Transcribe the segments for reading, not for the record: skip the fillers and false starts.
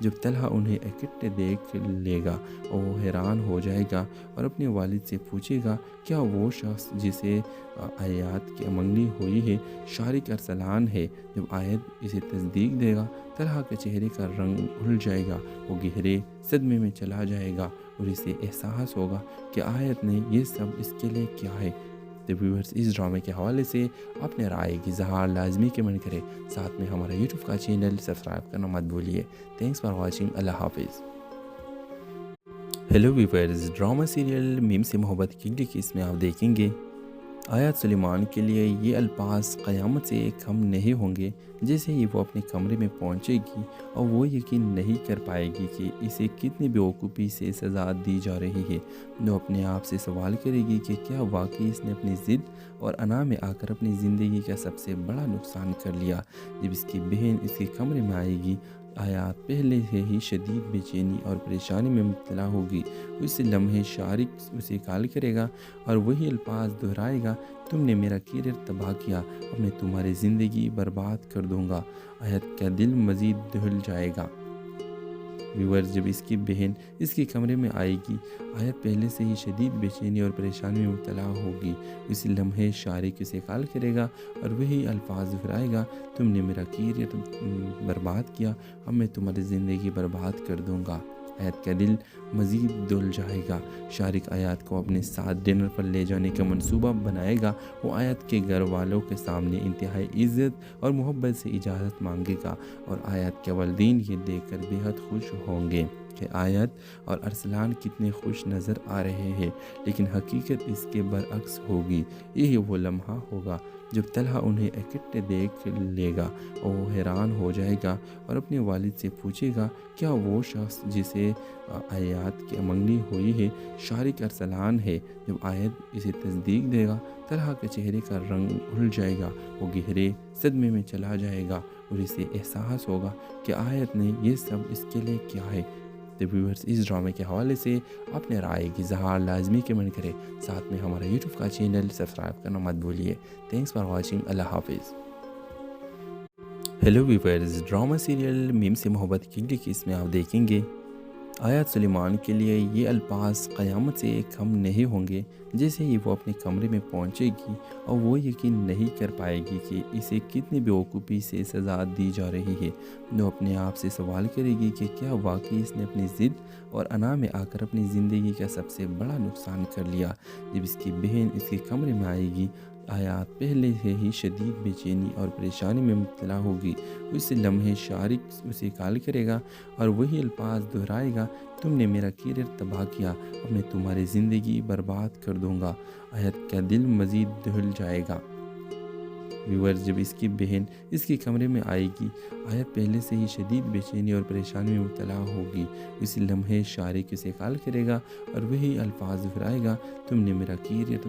جب طلحہ انہیں اکٹھے دیکھ لے گا اور وہ حیران ہو جائے گا اور اپنے والد سے پوچھے گا کیا وہ شخص جسے آیات کی منگنی ہوئی ہے شارق ارسلان ہے؟ جب آیت اسے تصدیق دے گا طلحہ کے چہرے کا رنگ اڑ جائے گا، وہ گہرے صدمے میں چلا جائے گا اور اسے احساس ہوگا کہ آیت نے یہ سب اس کے لیے کیا ہے۔ تو ویورز، اس ڈرامے کے حوالے سے اپنے رائے کی اظہار لازمی کمنٹ کریں، ساتھ میں ہمارا یوٹیوب کا چینل سبسکرائب کرنا مت بھولیے۔ تھینکس فار واچنگ، اللہ حافظ۔ ہیلو ویورز، ڈرامہ سیریل میم سے محبت کی اگلی قسط میں آپ دیکھیں گے آیات سلیمان کے لیے یہ الفاظ قیامت سے کم نہیں ہوں گے۔ جیسے ہی وہ اپنے کمرے میں پہنچے گی اور وہ یقین نہیں کر پائے گی کہ اسے کتنی بیوقوفی سے سزا دی جا رہی ہے۔ وہ اپنے آپ سے سوال کرے گی کہ کیا واقعی اس نے اپنی ضد اور انا میں آ کر اپنی زندگی کا سب سے بڑا نقصان کر لیا۔ جب اس کی بہن اس کے کمرے میں آئے گی، آیات پہلے سے ہی شدید بے چینی اور پریشانی میں مبتلا ہوگی۔ اس لمحے شارق اسے کال کرے گا اور وہی الفاظ دہرائے گا، تم نے میرا کیریئر تباہ کیا، اب میں تمہاری زندگی برباد کر دوں گا۔ آیت کا دل مزید دہل جائے گا۔ ویورز، جب اس کی بہن اس کے کمرے میں آئے گی، آیت پہلے سے ہی شدید بے چینی اور پریشانی میں مبتلا ہوگی۔ اس لمحے شارق اسے کال کرے گا اور وہی الفاظ دہرائے گا، تم نے میرا کیریئر برباد کیا، اب میں تمہاری زندگی برباد کر دوں گا۔ آیت کا دل مزید دہل جائے گا۔ شارق آیات کو اپنے ساتھ ڈنر پر لے جانے کا منصوبہ بنائے گا۔ وہ آیت کے گھر والوں کے سامنے انتہائی عزت اور محبت سے اجازت مانگے گا اور آیت کے والدین یہ دیکھ کر بے حد خوش ہوں گے کہ آیت اور ارسلان کتنے خوش نظر آ رہے ہیں، لیکن حقیقت اس کے برعکس ہوگی۔ یہی وہ لمحہ ہوگا جب طلحہ انہیں اکٹھے دیکھ لے گا اور وہ حیران ہو جائے گا اور اپنے والد سے پوچھے گا کیا وہ شخص جسے آیات کی منگنی ہوئی ہے شارق ارسلان ہے؟ جب آیت اسے تصدیق دے گا طلحہ کے چہرے کا رنگ اڑ جائے گا، وہ گہرے صدمے میں چلا جائے گا اور اسے احساس ہوگا کہ آیت نے یہ سب اس کے لیے کیا ہے۔ تو ویورز، اس ڈرامے کے حوالے سے اپنے رائے کی اظہار لازمی کمنٹ کریں، ساتھ میں ہمارا یوٹیوب کا چینل سبسکرائب کرنا مت بھولیے۔ تھینکس فار واچنگ، اللہ حافظ۔ ہیلو ویورز، ڈرامہ سیریل میم سے محبت کی اگلی قسط میں آپ دیکھیں گے آیات سلیمان کے لیے یہ الفاظ قیامت سے کم نہیں ہوں گے۔ جیسے ہی وہ اپنے کمرے میں پہنچے گی اور وہ یقین نہیں کر پائے گی کہ اسے کتنی بیوقوفی سے سزا دی جا رہی ہے۔ وہ اپنے آپ سے سوال کرے گی کہ کیا واقعی اس نے اپنی ضد اور انا میں آ کر اپنی زندگی کا سب سے بڑا نقصان کر لیا۔ جب اس کی بہن اس کے کمرے میں آئے گی، آیات پہلے سے ہی شدید بے چینی اور پریشانی میں مبتلا ہوگی۔ اس لمحے شارق اسے کال کرے گا اور وہی الفاظ دہرائے گا، تم نے میرا کیریئر تباہ کیا، اب میں تمہاری زندگی برباد کر دوں گا۔ آیت کا دل مزید دہل جائے گا۔ ویورز، جب اس کی بہن اس کے کمرے میں آئے گی، آیت پہلے سے ہی شدید بے چینی اور پریشانی میں مبتلا ہوگی۔ اس لمحے شارق اسے کال کرے گا اور وہی الفاظ دہرائے گا، تم نے میرا کیریئر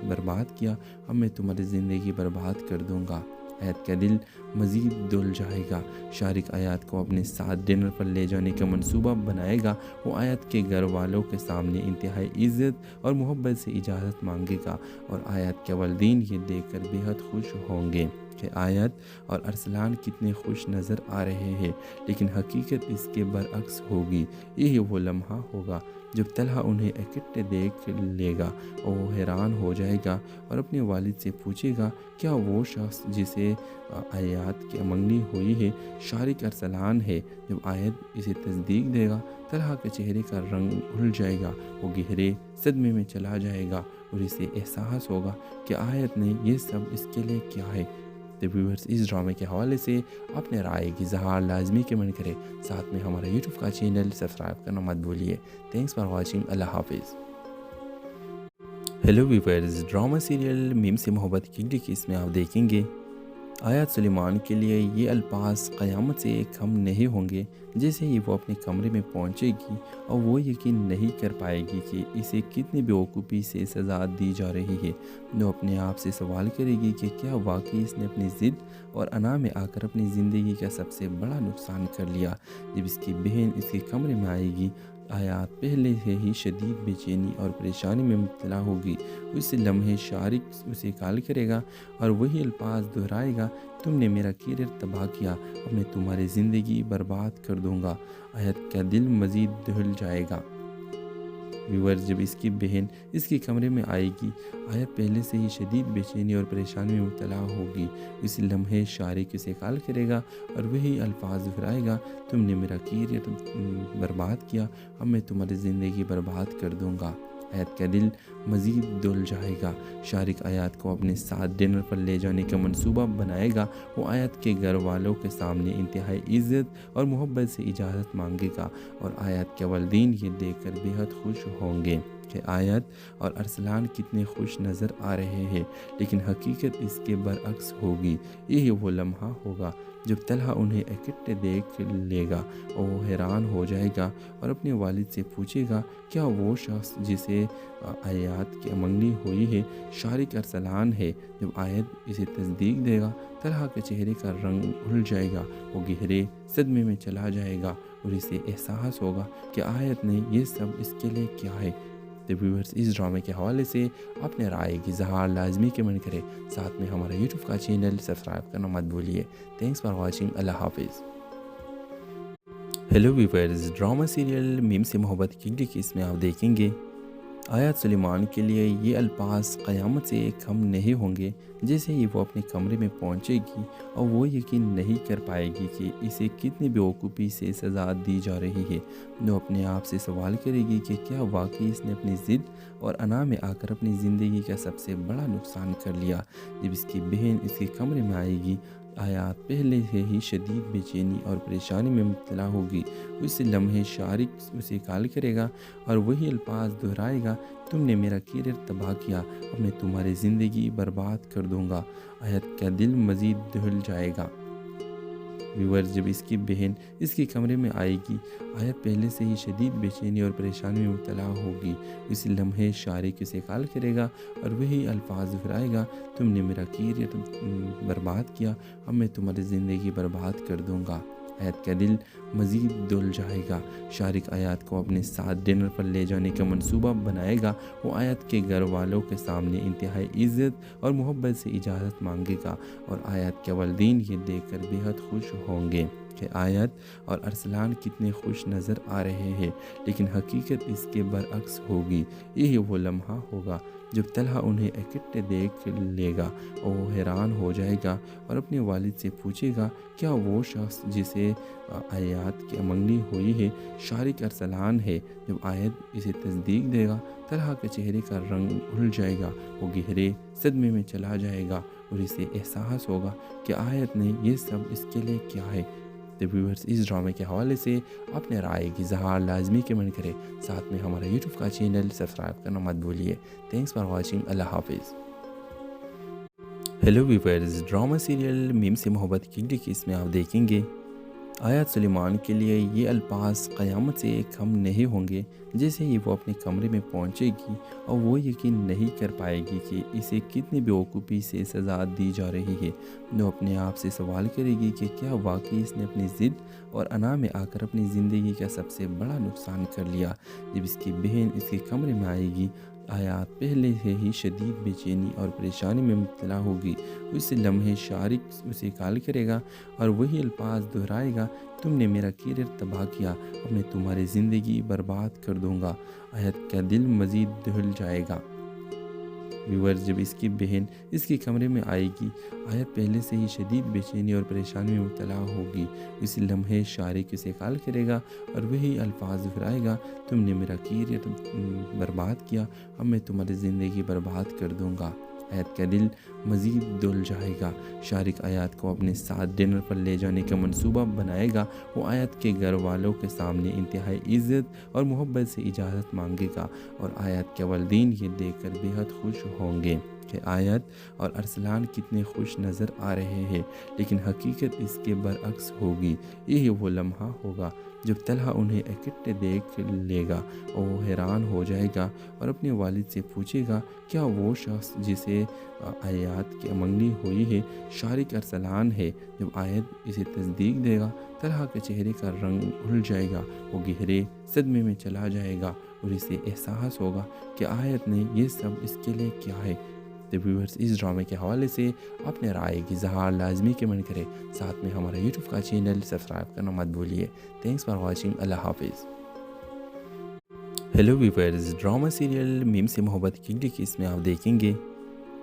برباد کیا، اب میں تمہاری زندگی برباد کر دوں گا۔ آیت کا دل مزید دہل جائے گا۔ شارق آیات کو اپنے ساتھ ڈنر پر لے جانے کا منصوبہ بنائے گا۔ وہ آیت کے گھر والوں کے سامنے انتہائی عزت اور محبت سے اجازت مانگے گا اور آیت کے والدین یہ دیکھ کر بے حد خوش ہوں گے کہ آیت اور ارسلان کتنے خوش نظر آ رہے ہیں، لیکن حقیقت اس کے برعکس ہوگی۔ یہی وہ لمحہ ہوگا جب طلحہ انہیں اکٹھے دیکھ لے گا اور وہ حیران ہو جائے گا اور اپنے والد سے پوچھے گا کیا وہ شخص جسے آیات کی منگنی ہوئی ہے شارق ارسلان ہے؟ جب آیت اسے تصدیق دے گا طلحہ کے چہرے کا رنگ اڑ جائے گا، وہ گہرے صدمے میں چلا جائے گا اور اسے احساس ہوگا کہ آیت نے یہ سب اس کے لیے کیا ہے۔ تو ویورز، اس ڈرامے کے حوالے سے اپنے رائے کی اظہار لازمی کمنٹ کریں، ساتھ میں ہمارا یوٹیوب کا چینل سبسکرائب کرنا مت بھولیے۔ تھینکس فار واچنگ، اللہ حافظ۔ ہیلو ویورز، ڈرامہ سیریل میم سے محبت کی اگلی قسط میں آپ دیکھیں گے آیات سلیمان کے لیے یہ الفاظ قیامت سے کم نہیں ہوں گے۔ جیسے ہی وہ اپنے کمرے میں پہنچے گی اور وہ یقین نہیں کر پائے گی کہ اسے کتنی بیوقوفی سے سزا دی جا رہی ہے۔ وہ اپنے آپ سے سوال کرے گی کہ کیا واقعی اس نے اپنی ضد اور انا میں آ کر اپنی زندگی کا سب سے بڑا نقصان کر لیا۔ جب اس کی بہن اس کے کمرے میں آئے گی، آیات پہلے سے ہی شدید بے چینی اور پریشانی میں مبتلا ہوگی۔ اس لمحے شارک اسے کال کرے گا اور وہی الفاظ دہرائے گا، تم نے میرا کیریئر تباہ کیا، اب میں تمہاری زندگی برباد کر دوں گا۔ آیت کا دل مزید دہل جائے گا۔ ویورز، جب اس کی بہن اس کے کمرے میں آئے گی، آیت پہلے سے ہی شدید بے چینی اور پریشانی میں مبتلا ہوگی۔ اس لمحے شارک اسے کال کرے گا اور وہی الفاظ دہرائے گا، تم نے میرا کیریئر برباد کیا، اب میں تمہاری زندگی برباد کر دوں گا۔ آیت کا دل مزید دل جائے گا۔ شارک آیت کو اپنے ساتھ ڈنر پر لے جانے کا منصوبہ بنائے گا۔ وہ آیت کے گھر والوں کے سامنے انتہائی عزت اور محبت سے اجازت مانگے گا اور آیت کے والدین یہ دیکھ کر بے حد خوش ہوں گے کہ آیت اور ارسلان کتنے خوش نظر آ رہے ہیں، لیکن حقیقت اس کے برعکس ہوگی۔ یہی وہ لمحہ ہوگا جب طلحہ انہیں اکٹھے دیکھ لے گا اور وہ حیران ہو جائے گا اور اپنے والد سے پوچھے گا، کیا وہ شخص جسے آیات کی منگنی ہوئی ہے شارک ارسلان ہے؟ جب آیت اسے تصدیق دے گا، طلحہ کے چہرے کا رنگ اڑ جائے گا، وہ گہرے صدمے میں چلا جائے گا اور اسے احساس ہوگا کہ آیت نے یہ سب اس کے لیے کیا ہے۔ تو ویورز، اس ڈرامے کے حوالے سے اپنے رائے کی اظہار لازمی کمنٹ کریں، ساتھ میں ہمارا یوٹیوب کا چینل سبسکرائب کرنا مت بھولیے۔ Thanks for watching. اللہ حافظ۔ ہیلو ویورز، ڈرامہ سیریل میم سے محبت کی اس میں آپ دیکھیں گے آیات سلیمان کے لیے یہ الفاظ قیامت سے کم نہیں ہوں گے۔ جیسے ہی وہ اپنے کمرے میں پہنچے گی اور وہ یقین نہیں کر پائے گی کہ اسے کتنی بیوقوفی سے سزا دی جا رہی ہے۔ وہ اپنے آپ سے سوال کرے گی کہ کیا واقعی اس نے اپنی ضد اور انا میں آ کر اپنی زندگی کا سب سے بڑا نقصان کر لیا۔ جب اس کی بہن اس کے کمرے میں آئے گی، آیات پہلے سے ہی شدید بے چینی اور پریشانی میں مبتلا ہوگی۔ اس لمحے شارک اسے کال کرے گا اور وہی الفاظ دہرائے گا، تم نے میرا کیریئر تباہ کیا، اب میں تمہاری زندگی برباد کر دوں گا۔ آیت کا دل مزید دہل جائے گا۔ ویورز، جب اس کی بہن اس کے کمرے میں آئے گی، آیت پہلے سے ہی شدید بے چینی اور پریشانی میں مبتلا ہوگی۔ اس لمحے شارک اسے کال کرے گا اور وہی الفاظ دہرائے گا، تم نے میرا کیریئر برباد کیا، اب میں تمہاری زندگی برباد کر دوں گا۔ آیت کا دل مزید دل جائے گا۔ شارک آیات کو اپنے ساتھ ڈنر پر لے جانے کا منصوبہ بنائے گا۔ وہ آیت کے گھر والوں کے سامنے انتہائی عزت اور محبت سے اجازت مانگے گا اور آیت کے والدین یہ دیکھ کر بے حد خوش ہوں گے کہ آیت اور ارسلان کتنے خوش نظر آ رہے ہیں، لیکن حقیقت اس کے برعکس ہوگی۔ یہی وہ لمحہ ہوگا جب طلحہ انہیں اکٹھے دیکھ لے گا اور وہ حیران ہو جائے گا اور اپنے والد سے پوچھے گا، کیا وہ شخص جسے آیات کی منگنی ہوئی ہے شارک ارسلان ہے؟ جب آیت اسے تصدیق دے گا، طلحہ کے چہرے کا رنگ اڑ جائے گا، وہ گہرے صدمے میں چلا جائے گا اور اسے احساس ہوگا کہ آیت نے یہ سب اس کے لیے کیا ہے۔ تو ویورز، اس ڈرامے کے حوالے سے اپنے رائے کی اظہار لازمی کمنٹ کریں، ساتھ میں ہمارا یوٹیوب کا چینل سبسکرائب کرنا مت بھولیے۔ Thanks for watching. اللہ حافظ۔ ہیلو ویورز، ڈرامہ سیریل میم سے محبت کی اس میں آپ دیکھیں گے آیات سلیمان کے لیے یہ الفاظ قیامت سے کم نہیں ہوں گے۔ جیسے ہی وہ اپنے کمرے میں پہنچے گی اور وہ یقین نہیں کر پائے گی کہ اسے کتنی بیوقوفی سے سزا دی جا رہی ہے۔ وہ اپنے آپ سے سوال کرے گی کہ کیا واقعی اس نے اپنی ضد اور انا میں آ کر اپنی زندگی کا سب سے بڑا نقصان کر لیا۔ جب اس کی بہن اس کے کمرے میں آئے گی، آیات پہلے سے ہی شدید بے چینی اور پریشانی میں مبتلا ہوگی۔ اس لمحے شارک اسے کال کرے گا اور وہی الفاظ دہرائے گا، تم نے میرا کیریئر تباہ کیا، اب میں تمہاری زندگی برباد کر دوں گا۔ آیت کا دل مزید دہل جائے گا۔ ویورز، جب اس کی بہن اس کے کمرے میں آئے گی، آیت پہلے سے ہی شدید بے چینی اور پریشانی میں مبتلا ہوگی۔ اس لمحے شارک اسے کال کرے گا اور وہی الفاظ دہرائے گا، تم نے میرا کیریئر برباد کیا، اب میں تمہاری زندگی برباد کر دوں گا۔ آیت کا دل مزید دل جائے گا۔ شارک آیات کو اپنے ساتھ ڈنر پر لے جانے کا منصوبہ بنائے گا۔ وہ آیت کے گھر والوں کے سامنے انتہائی عزت اور محبت سے اجازت مانگے گا اور آیت کے والدین یہ دیکھ کر بے حد خوش ہوں گے کہ آیت اور ارسلان کتنے خوش نظر آ رہے ہیں، لیکن حقیقت اس کے برعکس ہوگی۔ یہی وہ لمحہ ہوگا جب طلحہ انہیں اکٹھے دیکھ لے گا اور وہ حیران ہو جائے گا اور اپنے والد سے پوچھے گا کیا وہ شخص جسے آیات کی منگنی ہوئی ہے شارق ارسلان ہے؟ جب آیت اسے تصدیق دے گا طلحہ کے چہرے کا رنگ اڑ جائے گا، وہ گہرے صدمے میں چلا جائے گا اور اسے احساس ہوگا کہ آیت نے یہ سب اس کے لیے کیا ہے۔ تو ویورز، اس ڈرامے کے حوالے سے اپنے رائے کی اظہار لازمی کمنٹ کریں، ساتھ میں ہمارا یوٹیوب کا چینل سبسکرائب کرنا مت بھولیے۔ تھینکس فار واچنگ، اللہ حافظ۔ ہیلو ویورز، ڈرامہ سیریل میم سے محبت کی اگلی قسط میں آپ دیکھیں گے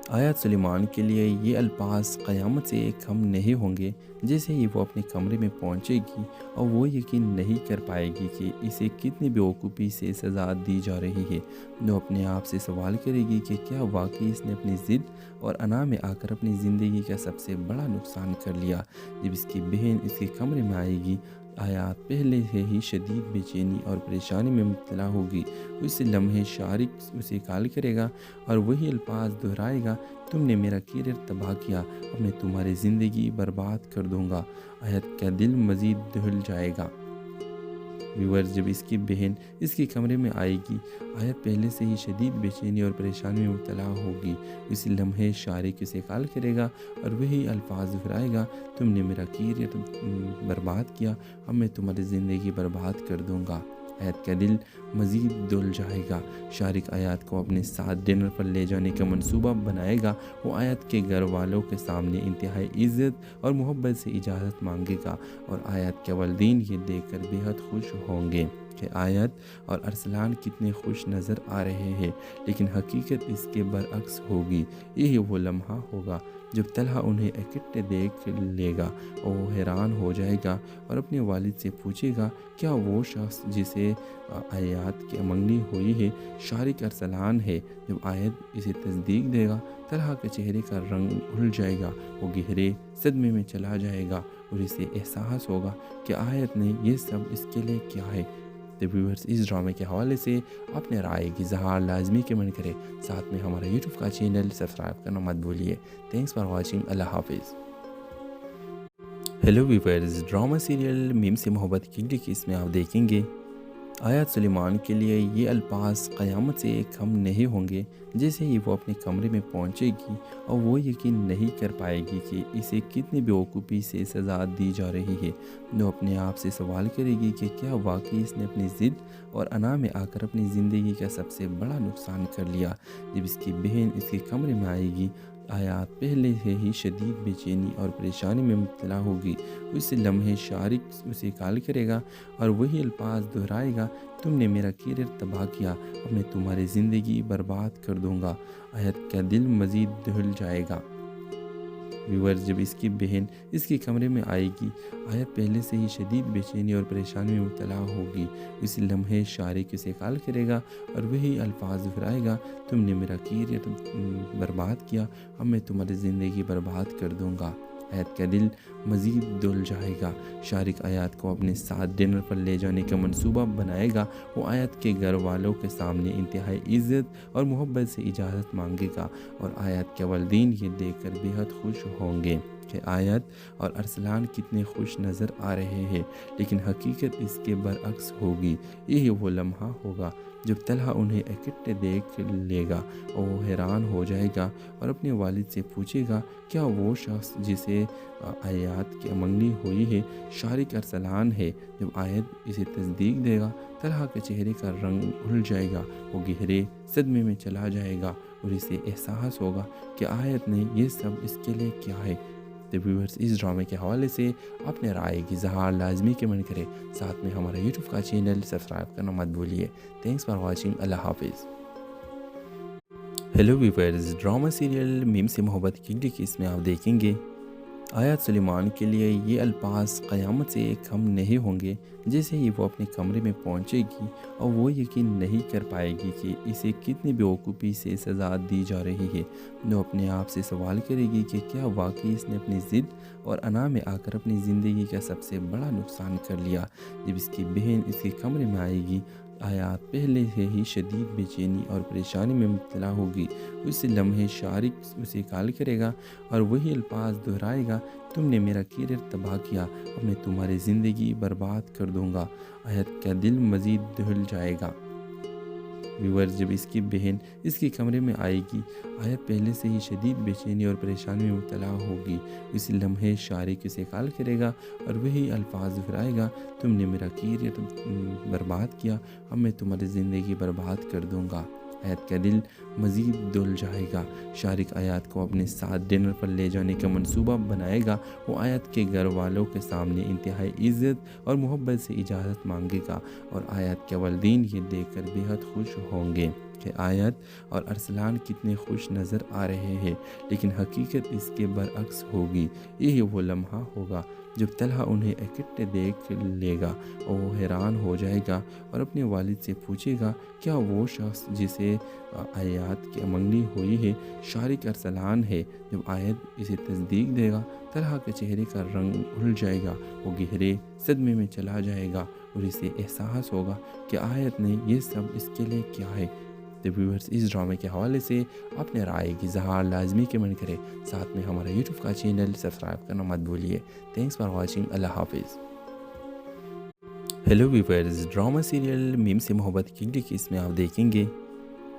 آیات سلیمان کے لیے یہ الفاظ قیامت سے کم نہیں ہوں گے۔ جیسے ہی وہ اپنے کمرے میں پہنچے گی اور وہ یقین نہیں کر پائے گی کہ اسے کتنی بیوقوفی سے سزا دی جا رہی ہے، وہ اپنے آپ سے سوال کرے گی کہ کیا واقعی اس نے اپنی ضد اور انا میں آ کر اپنی زندگی کا سب سے بڑا نقصان کر لیا۔ جب اس کی بہن اس کے کمرے میں آئے گی، آیات پہلے سے ہی شدید بے چینی اور پریشانی میں مبتلا ہوگی۔ اس لمحے شارق اسے کال کرے گا اور وہی الفاظ دہرائے گا، تم نے میرا کیریئر تباہ کیا، اب میں تمہاری زندگی برباد کر دوں گا۔ آیت کا دل مزید دہل جائے گا۔ ویورز، جب اس کی بہن اس کے کمرے میں آئے گی، آیت پہلے سے ہی شدید بے چینی اور پریشانی میں مبتلا ہوگی۔ اس لمحے شارق اسے کال کرے گا اور وہی الفاظ دہرائے گا، تم نے میرا کیریئر برباد کیا، اب میں تمہاری زندگی برباد کر دوں گا۔ آیت کا دل مزید دل جائے گا۔ شارق آیات کو اپنے ساتھ ڈنر پر لے جانے کا منصوبہ بنائے گا۔ وہ آیت کے گھر والوں کے سامنے انتہائی عزت اور محبت سے اجازت مانگے گا اور آیت کے والدین یہ دیکھ کر بے حد خوش ہوں گے کہ آیت اور ارسلان کتنے خوش نظر آ رہے ہیں، لیکن حقیقت اس کے برعکس ہوگی۔ یہی وہ لمحہ ہوگا جب طلحہ انہیں اکٹھے دیکھ لے گا اور وہ حیران ہو جائے گا اور اپنے والد سے پوچھے گا کیا وہ شخص جسے آیات کی منگنی ہوئی ہے شارق ارسلان ہے؟ جب آیت اسے تصدیق دے گا طلحہ کے چہرے کا رنگ اڑ جائے گا، وہ گہرے صدمے میں چلا جائے گا اور اسے احساس ہوگا کہ آیت نے یہ سب اس کے لیے کیا ہے۔ تو ویورز، اس ڈرامے کے حوالے سے اپنے رائے کی اظہار لازمی کمنٹ کریں، ساتھ میں ہمارا یوٹیوب کا چینل سبسکرائب کرنا مت بھولیے۔ تھینکس فار واچنگ، اللہ حافظ۔ ہیلو ویورز، ڈرامہ سیریل میم سے محبت کی اگلی قسط میں آپ دیکھیں گے آیات سلیمان کے لیے یہ الفاظ قیامت سے کم نہیں ہوں گے۔ جیسے ہی وہ اپنے کمرے میں پہنچے گی اور وہ یقین نہیں کر پائے گی کہ اسے کتنی بیوقوفی سے سزا دی جا رہی ہے، وہ اپنے آپ سے سوال کرے گی کہ کیا واقعی اس نے اپنی ضد اور انا میں آ کر اپنی زندگی کا سب سے بڑا نقصان کر لیا۔ جب اس کی بہن اس کے کمرے میں آئے گی، آیات پہلے سے ہی شدید بے چینی اور پریشانی میں مبتلا ہوگی۔ اس لمحے شارق اسے کال کرے گا اور وہی الفاظ دہرائے گا، تم نے میرا کیریئر تباہ کیا، اب میں تمہاری زندگی برباد کر دوں گا۔ آیت کا دل مزید دہل جائے گا۔ ویورز، جب اس کی بہن اس کے کمرے میں آئے گی، آیت پہلے سے ہی شدید بے چینی اور پریشانی میں مبتلا ہوگی۔ اس لمحے شارق اسے کال کرے گا اور وہی الفاظ دہرائے گا، تم نے میرا کیریئر برباد کیا، اب میں تمہاری زندگی برباد کر دوں گا۔ آیت کا دل مزید دل جائے گا۔ شارق آیات کو اپنے ساتھ ڈنر پر لے جانے کا منصوبہ بنائے گا۔ وہ آیت کے گھر والوں کے سامنے انتہائی عزت اور محبت سے اجازت مانگے گا اور آیت کے والدین یہ دیکھ کر بے حد خوش ہوں گے کہ آیت اور ارسلان کتنے خوش نظر آ رہے ہیں، لیکن حقیقت اس کے برعکس ہوگی۔ یہی وہ لمحہ ہوگا جب طلحہ انہیں اکٹھے دیکھ لے گا اور وہ حیران ہو جائے گا اور اپنے والد سے پوچھے گا کیا وہ شخص جسے آیات کی منگنی ہوئی ہے شارق ارسلان ہے؟ جب آیت اسے تصدیق دے گا طلحہ کے چہرے کا رنگ اڑ جائے گا، وہ گہرے صدمے میں چلا جائے گا اور اسے احساس ہوگا کہ آیت نے یہ سب اس کے لیے کیا ہے۔ تو ویورز، اس ڈرامے کے حوالے سے اپنے رائے کی اظہار لازمی کمنٹ کریں، ساتھ میں ہمارا یوٹیوب کا چینل سبسکرائب کرنا مت بھولیے۔ تھینکس فار واچنگ، اللہ حافظ۔ ہیلو ویورز، ڈرامہ سیریل میم سے محبت کی اگلی قسط میں آپ دیکھیں گے آیات سلیمان کے لیے یہ الفاظ قیامت سے کم نہیں ہوں گے۔ جیسے ہی وہ اپنے کمرے میں پہنچے گی اور وہ یقین نہیں کر پائے گی کہ اسے کتنی بیوقوفی سے سزا دی جا رہی ہے، وہ اپنے آپ سے سوال کرے گی کہ کیا واقعی اس نے اپنی ضد اور انا میں آ کر اپنی زندگی کا سب سے بڑا نقصان کر لیا۔ جب اس کی بہن اس کے کمرے میں آئے گی، آیات پہلے سے ہی شدید بے چینی اور پریشانی میں مبتلا ہوگی۔ اس لمحے شارک اسے کال کرے گا اور وہی الفاظ دہرائے گا، تم نے میرا کیریئر تباہ کیا، اب میں تمہاری زندگی برباد کر دوں گا۔ آیت کا دل مزید دہل جائے گا۔ ویورز، جب اس کی بہن اس کے کمرے میں آئے گی، آیت پہلے سے ہی شدید بے چینی اور پریشانی میں مبتلا ہوگی۔ اس لمحے شارک اسے کال کرے گا اور وہی الفاظ دہرائے گا، تم نے میرا کیریئر برباد کیا، اب میں تمہاری زندگی برباد کر دوں گا۔ آیت کا دل مزید دہل جائے گا۔ شارک آیت کو اپنے ساتھ ڈنر پر لے جانے کا منصوبہ بنائے گا۔ وہ آیت کے گھر والوں کے سامنے انتہائی عزت اور محبت سے اجازت مانگے گا اور آیت کے والدین یہ دیکھ کر بے حد خوش ہوں گے کہ آیت اور ارسلان کتنے خوش نظر آ رہے ہیں، لیکن حقیقت اس کے برعکس ہوگی۔ یہی وہ لمحہ ہوگا جب طلحہ انہیں اکٹھے دیکھ لے گا اور وہ حیران ہو جائے گا اور اپنے والد سے پوچھے گا، کیا وہ شخص جسے آیات کی منگنی ہوئی ہے شارک ارسلان ہے؟ جب آیت اسے تصدیق دے گا، طلحہ کے چہرے کا رنگ اڑ جائے گا، وہ گہرے صدمے میں چلا جائے گا اور اسے احساس ہوگا کہ آیت نے یہ سب اس کے لیے کیا ہے۔ تو ویورز، اس ڈرامے کے حوالے سے اپنے رائے کی اظہار لازمی کمنٹ کریں، ساتھ میں ہمارا یوٹیوب کا چینل سبسکرائب کرنا مت بھولیے۔ Thanks for watching. اللہ حافظ۔ ہیلو ویورز، ڈرامہ سیریل میم سے محبت کی اگلی قسط میں آپ دیکھیں گے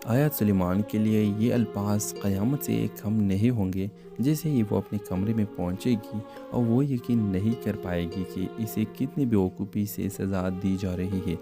آیت سلیمان کے لیے یہ الفاظ قیامت سے کم نہیں ہوں گے۔ جیسے ہی وہ اپنے کمرے میں پہنچے گی اور وہ یقین نہیں کر پائے گی کہ اسے کتنی بیوقوفی سے سزا دی جا رہی ہے۔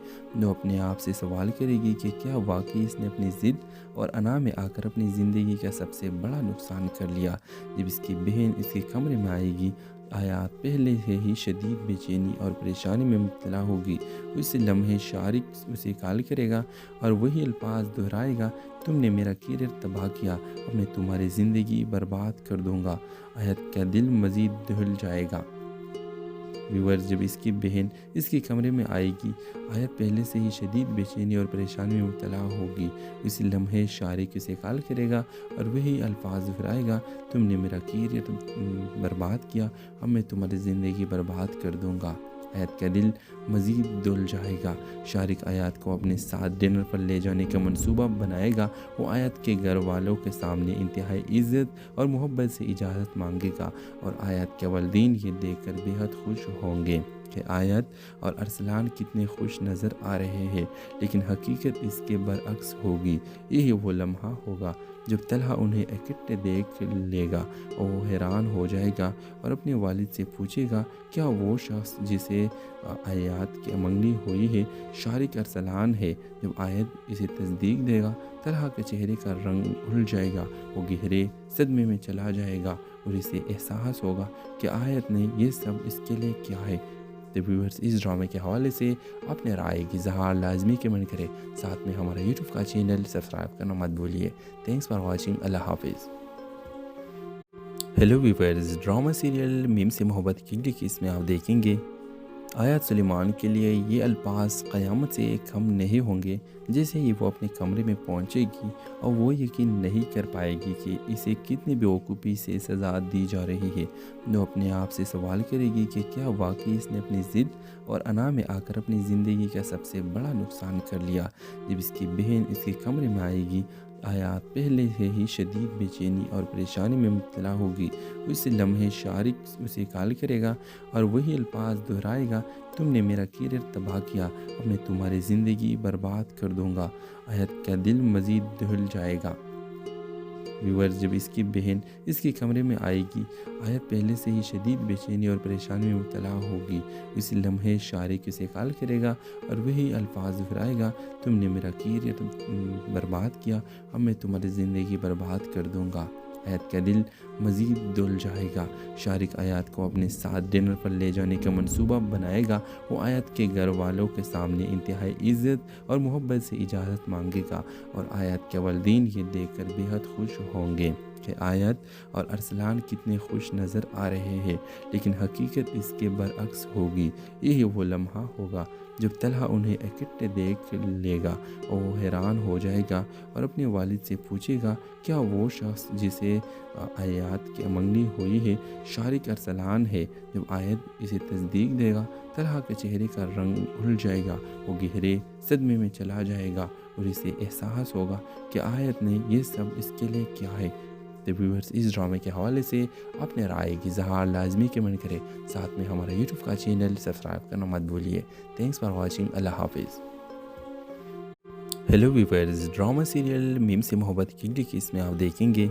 وہ اپنے آپ سے سوال کرے گی کہ کیا واقعی اس نے اپنی ضد اور انا میں آ کر اپنی زندگی کا سب سے بڑا نقصان کر لیا۔ جب اس کی بہن اس کے کمرے میں آئے گی، آیات پہلے سے ہی شدید بے چینی اور پریشانی میں مبتلا ہوگی۔ اس لمحے شارک اسے کال کرے گا اور وہی الفاظ دہرائے گا، تم نے میرا کیریئر تباہ کیا، اب میں تمہاری زندگی برباد کر دوں گا۔ آیت کا دل مزید دہل جائے گا۔ ویورز، جب اس کی بہن اس کے کمرے میں آئے گی، آیت پہلے سے ہی شدید بے چینی اور پریشانی میں مبتلا ہوگی۔ اس لمحے شارک اسے کال کرے گا اور وہی الفاظ دہرائے گا، تم نے میرا کیریئر برباد کیا، اب میں تمہاری زندگی برباد کر دوں گا۔ آیت کا دل مزید دہل جائے گا۔ شارک آیت کو اپنے ساتھ ڈنر پر لے جانے کا منصوبہ بنائے گا۔ وہ آیت کے گھر والوں کے سامنے انتہائی عزت اور محبت سے اجازت مانگے گا اور آیت کے والدین یہ دیکھ کر بے حد خوش ہوں گے کہ آیت اور ارسلان کتنے خوش نظر آ رہے ہیں، لیکن حقیقت اس کے برعکس ہوگی۔ یہی وہ لمحہ ہوگا جب طلحہ انہیں اکٹھے دیکھ لے گا اور وہ حیران ہو جائے گا اور اپنے والد سے پوچھے گا، کیا وہ شخص جسے آیات کی منگنی ہوئی ہے شارک ارسلان ہے؟ جب آیت اسے تصدیق دے گا، طلحہ کے چہرے کا رنگ اڑ جائے گا، وہ گہرے صدمے میں چلا جائے گا اور اسے احساس ہوگا کہ آیت نے یہ سب اس کے لیے کیا ہے۔ تو ویورز، اس ڈرامے کے حوالے سے اپنے رائے کی اظہار لازمی کمنٹ کریں، ساتھ میں ہمارا یوٹیوب کا چینل سبسکرائب کرنا مت بھولیے۔ Thanks for watching. اللہ حافظ۔ ہیلو ویورز، ڈرامہ سیریل میم سے محبت کی اگلی قسط میں آپ دیکھیں گے آیت سلیمان کے لیے یہ الفاظ قیامت سے کم نہیں ہوں گے۔ جیسے ہی وہ اپنے کمرے میں پہنچے گی اور وہ یقین نہیں کر پائے گی کہ اسے کتنی بیوقوفی سے سزا دی جا رہی ہے۔ وہ اپنے آپ سے سوال کرے گی کہ کیا واقعی اس نے اپنی ضد اور انا میں آ کر اپنی زندگی کا سب سے بڑا نقصان کر لیا۔ جب اس کی بہن اس کے کمرے میں آئے گی، آیات پہلے سے ہی شدید بے چینی اور پریشانی میں مبتلا ہوگی۔ اس لمحے شارک اسے کال کرے گا اور وہی الفاظ دہرائے گا، تم نے میرا کیریئر تباہ کیا، اب میں تمہاری زندگی برباد کر دوں گا۔ آیت کا دل مزید دہل جائے گا۔ ویورز، جب اس کی بہن اس کے کمرے میں آئے گی، آیت پہلے سے ہی شدید بے چینی اور پریشانی میں مبتلا ہوگی۔ اس لمحے شارک اسے کال کرے گا اور وہی الفاظ دہرائے گا، تم نے میرا کیریئر برباد کیا، اب میں تمہاری زندگی برباد کر دوں گا۔ آیت کا دل مزید دہل جائے گا۔ شارک آیت کو اپنے ساتھ ڈنر پر لے جانے کا منصوبہ بنائے گا۔ وہ آیت کے گھر والوں کے سامنے انتہائی عزت اور محبت سے اجازت مانگے گا اور آیت کے والدین یہ دیکھ کر بے حد خوش ہوں گے کہ آیت اور ارسلان کتنے خوش نظر آ رہے ہیں، لیکن حقیقت اس کے برعکس ہوگی۔ یہی وہ لمحہ ہوگا جب طلحہ انہیں اکٹھے دیکھ لے گا اور وہ حیران ہو جائے گا اور اپنے والد سے پوچھے گا، کیا وہ شخص جسے آیات کی منگنی ہوئی ہے شارک ارسلان ہے؟ جب آیت اسے تصدیق دے گا، طلحہ کے چہرے کا رنگ گھل جائے گا، وہ گہرے صدمے میں چلا جائے گا اور اسے احساس ہوگا کہ آیت نے یہ سب اس کے لیے کیا ہے۔ تو ویورز، اس ڈرامے کے حوالے سے اپنے رائے کی اظہار لازمی کمنٹ کریں، ساتھ میں ہمارا یوٹیوب کا چینل سبسکرائب کرنا مت بھولیے۔ تھینکس فار واچنگ، اللہ حافظ۔ ہیلو ویورز، ڈرامہ سیریل میم سے محبت کی اگلی قسط میں آپ دیکھیں گے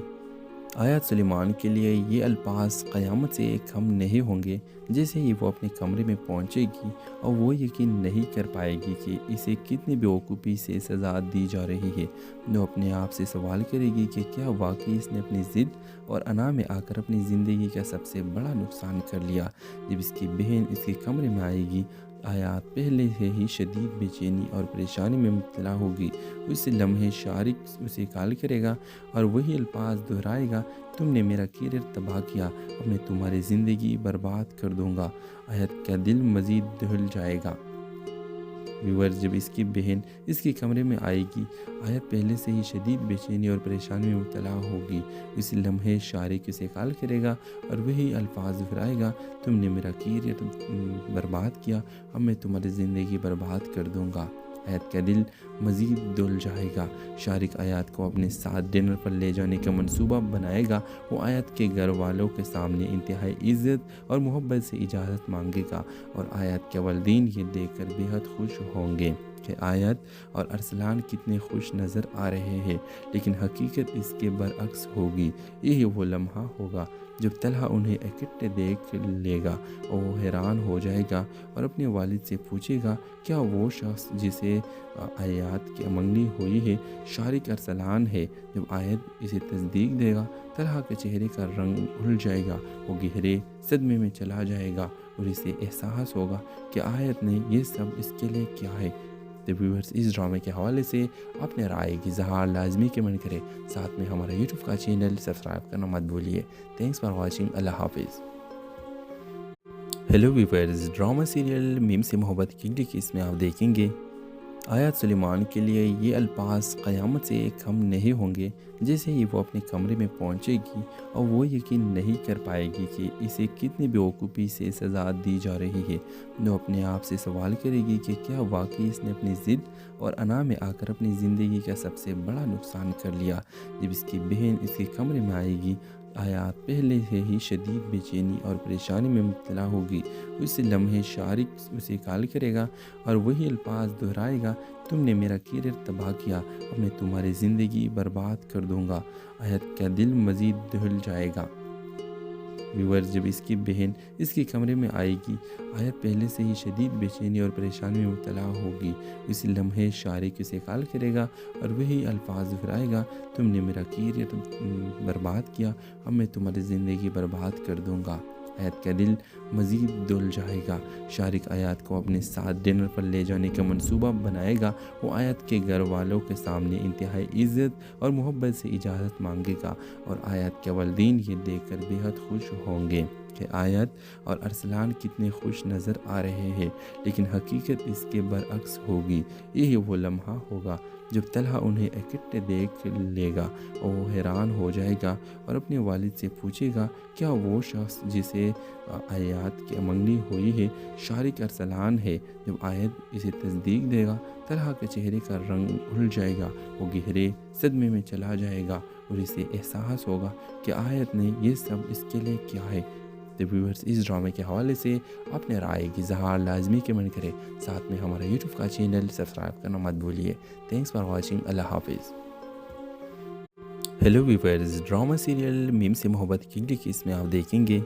آیات سلیمان کے لیے یہ الفاظ قیامت سے کم نہیں ہوں گے۔ جیسے ہی وہ اپنے کمرے میں پہنچے گی اور وہ یقین نہیں کر پائے گی کہ اسے کتنی بیوقوفی سے سزا دی جا رہی ہے۔ وہ اپنے آپ سے سوال کرے گی کہ کیا واقعی اس نے اپنی ضد اور انا میں آ کر اپنی زندگی کا سب سے بڑا نقصان کر لیا۔ جب اس کی بہن اس کے کمرے میں آئے گی، آیات پہلے سے ہی شدید بے چینی اور پریشانی میں مبتلا ہوگی۔ اس لمحے شارق اسے کال کرے گا اور وہی الفاظ دہرائے گا، تم نے میرا کیریئر تباہ کیا، اب میں تمہاری زندگی برباد کر دوں گا۔ آیت کا دل مزید دہل جائے گا۔ ویورز، جب اس کی بہن اس کے کمرے میں آئے گی، آیت پہلے سے ہی شدید بے چینی اور پریشانی میں مبتلا ہوگی۔ اس لمحے شارق اسے کال کرے گا اور وہی الفاظ دہرائے گا، تم نے میرا کیریئر برباد کیا، اب میں تمہاری زندگی برباد کر دوں گا۔ آیت کا دل مزید دل جائے گا۔ شارق آیات کو اپنے ساتھ ڈنر پر لے جانے کا منصوبہ بنائے گا۔ وہ آیت کے گھر والوں کے سامنے انتہائی عزت اور محبت سے اجازت مانگے گا اور آیت کے والدین یہ دیکھ کر بے حد خوش ہوں گے کہ آیت اور ارسلان کتنے خوش نظر آ رہے ہیں، لیکن حقیقت اس کے برعکس ہوگی۔ یہی وہ لمحہ ہوگا جب طلحہ انہیں اکٹھے دیکھ لے گا اور وہ حیران ہو جائے گا اور اپنے والد سے پوچھے گا، کیا وہ شخص جسے آیات کی منگنی ہوئی ہے شارق ارسلان ہے؟ جب آیت اسے تصدیق دے گا، طلحہ کے چہرے کا رنگ گھل جائے گا، وہ گہرے صدمے میں چلا جائے گا اور اسے احساس ہوگا کہ آیت نے یہ سب اس کے لیے کیا ہے۔ تو ویورز، اس ڈرامے کے حوالے سے اپنے رائے کی اظہار لازمی کمنٹ کریں، ساتھ میں ہمارا یوٹیوب کا چینل سبسکرائب کرنا مت بھولیے۔ تھینکس فار واچنگ، اللہ حافظ۔ ہیلو ویورز، ڈرامہ سیریل میم سے محبت کی اگلی قسط میں آپ دیکھیں گے آیات سلیمان کے لیے یہ الفاظ قیامت سے کم نہیں ہوں گے۔ جیسے ہی وہ اپنے کمرے میں پہنچے گی اور وہ یقین نہیں کر پائے گی کہ اسے کتنی بیوقوفی سے سزا دی جا رہی ہے۔ وہ اپنے آپ سے سوال کرے گی کہ کیا واقعی اس نے اپنی ضد اور انا میں آ کر اپنی زندگی کا سب سے بڑا نقصان کر لیا۔ جب اس کی بہن اس کے کمرے میں آئے گی، آیات پہلے سے ہی شدید بے چینی اور پریشانی میں مبتلا ہوگی۔ اس لمحے شارق اسے کال کرے گا اور وہی الفاظ دہرائے گا، تم نے میرا کیریئر تباہ کیا، اب میں تمہاری زندگی برباد کر دوں گا۔ آیت کا دل مزید دہل جائے گا۔ ویورز، جب اس کی بہن اس کے کمرے میں آئے گی، آیت پہلے سے ہی شدید بے چینی اور پریشانی میں مبتلا ہوگی۔ اس لمحے شارق اسے کال کرے گا اور وہی الفاظ دہرائے گا، تم نے میرا کیریئر برباد کیا، اب میں تمہاری زندگی برباد کر دوں گا۔ آیت کا دل مزید دل جائے گا۔ شارق آیات کو اپنے ساتھ ڈنر پر لے جانے کا منصوبہ بنائے گا۔ وہ آیت کے گھر والوں کے سامنے انتہائی عزت اور محبت سے اجازت مانگے گا اور آیت کے والدین یہ دیکھ کر بے حد خوش ہوں گے کہ آیت اور ارسلان کتنے خوش نظر آ رہے ہیں، لیکن حقیقت اس کے برعکس ہوگی۔ یہی وہ لمحہ ہوگا جب طلحہ انہیں اکٹھے دیکھ لے گا اور وہ حیران ہو جائے گا اور اپنے والد سے پوچھے گا، کیا وہ شخص جسے آیات کی منگنی ہوئی ہے شارق ارسلان ہے؟ جب آیت اسے تصدیق دے گا، طلحہ کے چہرے کا رنگ گھل جائے گا، وہ گہرے صدمے میں چلا جائے گا اور اسے احساس ہوگا کہ آیت نے یہ سب اس کے لیے کیا ہے۔ تو ویورز، اس ڈرامے کے حوالے سے اپنے رائے کی اظہار لازمی کمنٹ کریں، ساتھ میں ہمارا یوٹیوب کا چینل سبسکرائب کرنا مت بھولیے۔ تھینکس فار واچنگ، اللہ حافظ۔ ہیلو ویورز، ڈرامہ سیریل میم سے محبت کی اگلی قسط میں آپ دیکھیں گے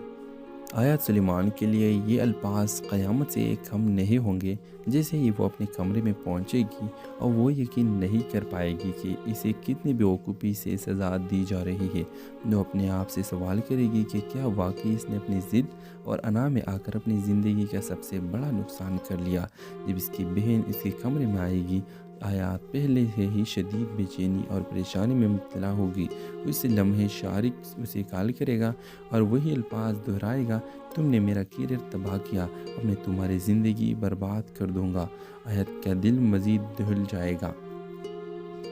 آیات سلیمان کے لیے یہ الفاظ قیامت سے کم نہیں ہوں گے۔ جیسے ہی وہ اپنے کمرے میں پہنچے گی اور وہ یقین نہیں کر پائے گی کہ اسے کتنی بیوقوفی سے سزا دی جا رہی ہے۔ وہ اپنے آپ سے سوال کرے گی کہ کیا واقعی اس نے اپنی ضد اور انا میں آ کر اپنی زندگی کا سب سے بڑا نقصان کر لیا۔ جب اس کی بہن اس کے کمرے میں آئے گی، آیات پہلے سے ہی شدید بے چینی اور پریشانی میں مبتلا ہوگی۔ اس لمحے شارق اسے کال کرے گا اور وہی الفاظ دہرائے گا، تم نے میرا کیریئر تباہ کیا، اب میں تمہاری زندگی برباد کر دوں گا۔ آیت کا دل مزید دہل جائے گا۔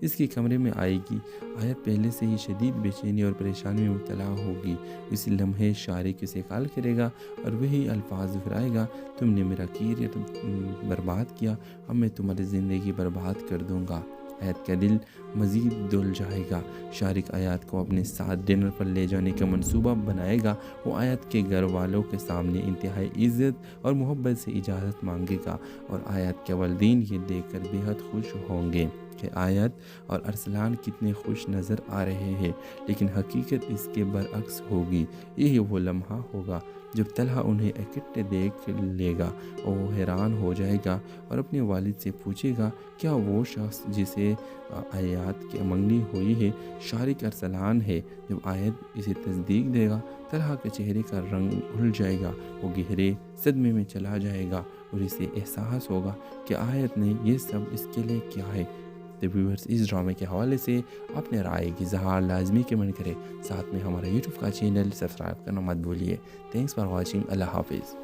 اس کے کمرے میں آئے گی، آیت پہلے سے ہی شدید بے چینی اور پریشانی میں مبتلا ہوگی۔ اسی لمحے شارق اسے کال کرے گا اور وہی الفاظ دہرائے گا، تم نے میرا کیریئر برباد کیا، اب میں تمہاری زندگی برباد کر دوں گا۔ آیت کا دل مزید دل جائے گا۔ شارق آیت کو اپنے ساتھ ڈنر پر لے جانے کا منصوبہ بنائے گا۔ وہ آیت کے گھر والوں کے سامنے انتہائی عزت اور محبت سے اجازت مانگے گا اور آیت کے والدین یہ دیکھ کر بے حد خوش ہوں گے کہ آیت اور ارسلان کتنے خوش نظر آ رہے ہیں، لیکن حقیقت اس کے برعکس ہوگی۔ یہی وہ لمحہ ہوگا جب طلحہ انہیں اکٹھے دیکھ لے گا اور وہ حیران ہو جائے گا اور اپنے والد سے پوچھے گا، کیا وہ شخص جسے آیات کی منگنی ہوئی ہے شارق ارسلان ہے؟ جب آیت اسے تصدیق دے گا، طلحہ کے چہرے کا رنگ کھل جائے گا، وہ گہرے صدمے میں چلا جائے گا اور اسے احساس ہوگا کہ آیت نے یہ سب اس کے لیے کیا ہے۔ تو ویورز اس ڈرامے کے حوالے سے اپنے رائے کی اظہار لازمی کمنٹ کریں، ساتھ میں ہمارا یوٹیوب کا چینل سبسکرائب کرنا مت بھولیے۔ تھینکس فار واچنگ، اللہ حافظ۔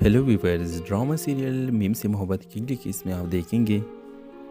ہیلو ویورز، ڈرامہ سیریل میم سے محبت کی اگلی قسط میں آپ دیکھیں گے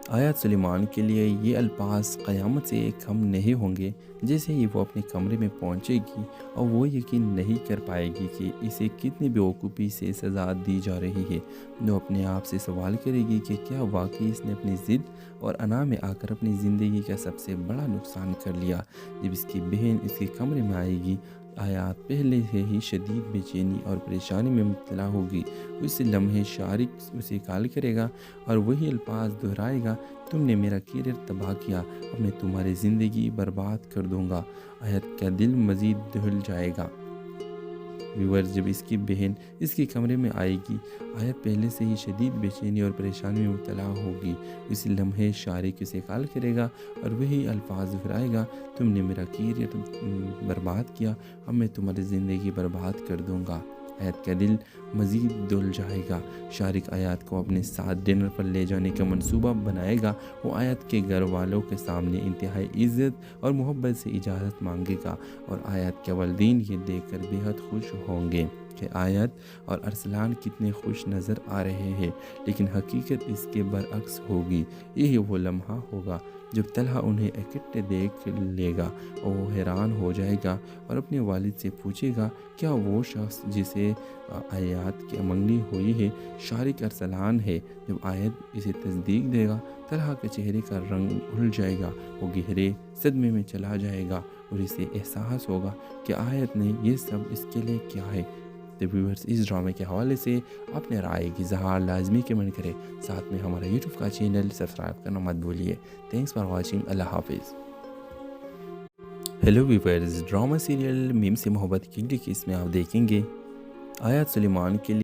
آیت سلیمان کے لیے یہ الفاظ قیامت سے کم نہیں ہوں گے۔ جیسے ہی وہ اپنے کمرے میں پہنچے گی اور وہ یقین نہیں کر پائے گی کہ اسے کتنی بیوقوفی سے سزا دی جا رہی ہے۔ وہ اپنے آپ سے سوال کرے گی کہ کیا واقعی اس نے اپنی ضد اور انا میں آ کر اپنی زندگی کا سب سے بڑا نقصان کر لیا۔ جب اس کی بہن اس کے کمرے میں آئے گی، آیات پہلے سے ہی شدید بے چینی اور پریشانی میں مبتلا ہوگی۔ اس لمحے شارق اسے کال کرے گا اور وہی الفاظ دہرائے گا، تم نے میرا کیریئر تباہ کیا، اب میں تمہاری زندگی برباد کر دوں گا۔ آیت کا دل مزید دہل جائے گا۔ ویورز جب اس کی بہن اس کے کمرے میں آئے گی، آیت پہلے سے ہی شدید بے چینی اور پریشانی میں مبتلا ہوگی۔ اسی لمحے شارق اسے کال کرے گا اور وہی الفاظ دہرائے گا، تم نے میرا کیریئر برباد کیا، اب میں تمہاری زندگی برباد کر دوں گا۔ آیت کا دل مزید دل جائے گا۔ شارق آیت کو اپنے ساتھ ڈنر پر لے جانے کا منصوبہ بنائے گا۔ وہ آیت کے گھر والوں کے سامنے انتہائی عزت اور محبت سے اجازت مانگے گا اور آیت کے والدین یہ دیکھ کر بے حد خوش ہوں گے کہ آیت اور ارسلان کتنے خوش نظر آ رہے ہیں، لیکن حقیقت اس کے برعکس ہوگی۔ یہی وہ لمحہ ہوگا جب طلحہ انہیں اکٹھے دیکھ لے گا اور وہ حیران ہو جائے گا اور اپنے والد سے پوچھے گا، کیا وہ شخص جسے آیات کی منگنی ہوئی ہے شارق ارسلان ہے؟ جب آیت اسے تصدیق دے گا، طلحہ کے چہرے کا رنگ کھل جائے گا، وہ گہرے صدمے میں چلا جائے گا اور اسے احساس ہوگا کہ آیت نے یہ سب اس کے لیے کیا ہے۔ تو ویورز اس ڈرامے کے حوالے سے اپنے رائے کی اظہار لازمی کمنٹ کریں، ساتھ میں ہمارا یوٹیوب کا چینل سبسکرائب کرنا مت بھولیے۔ تھینکس فار واچنگ، اللہ حافظ۔ ہیلو ویورز، ڈرامہ سیریل میم سے محبت کی اگلی قسط میں آپ دیکھیں گے آیت سلیمان کے لیے